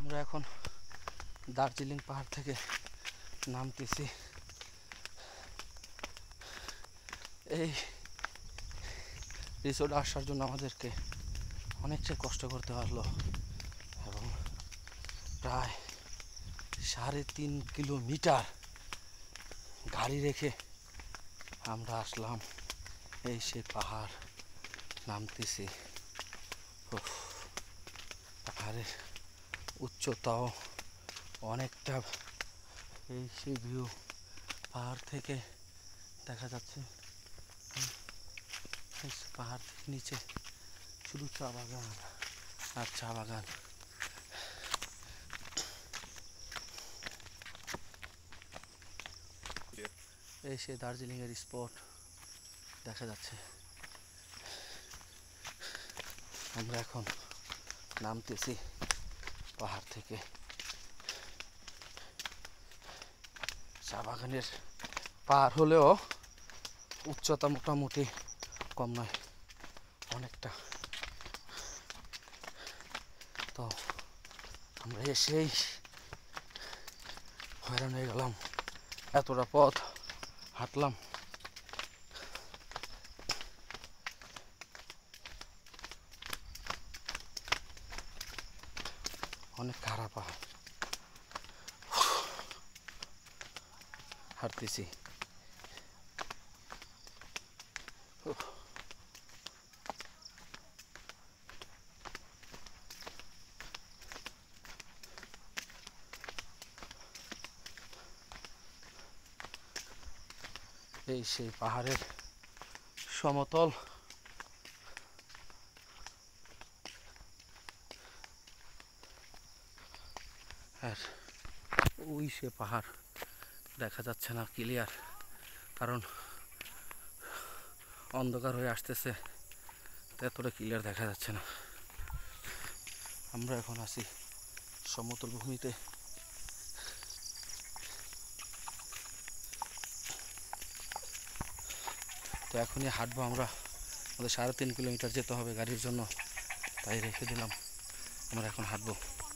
আমরা এখন দার্জিলিং পাহাড় থেকে নামতেছি। এই রিসোর্টে আসার জন্য আমাদেরকে অনেকটা কষ্ট করতে পারলো এবং প্রায় 3.5 কিলোমিটার গাড়ি রেখে আমরা আসলাম। এই সেই পাহাড় নামতেছি। পাহাড়ের উচ্চতাও অনেকটা। এই সেই ভিউ পাহাড় থেকে দেখা যাচ্ছে। পাহাড় থেকে নিচে শুধু চা বাগান আর চা বাগান। এই সেই দার্জিলিং এর স্পট দেখা যাচ্ছে। আমরা এখন নামতেছি পাহাড় থেকে। চা বাগানের পার হলেও উচ্চতা মোটামুটি কম নয়, অনেকটা। তো আমরা এসেই হয়রান হয়ে গেলাম, এতটা পথ হাঁটলাম। অনেক খারাপ পাহাড় হাঁটতেছি। এই সেই পাহাড়ের সমতল। আর ওই সে পাহাড় দেখা যাচ্ছে না ক্লিয়ার, কারণ অন্ধকার হয়ে আসতেছে, এতটা ক্লিয়ার দেখা যাচ্ছে না। আমরা এখন আছি সমতল ভূমিতে। তো এখনই হাঁটবো আমরা, আমাদের 3.5 কিলোমিটার যেতে হবে গাড়ির জন্য, তাই রেখে দিলাম। আমরা এখন হাঁটবো।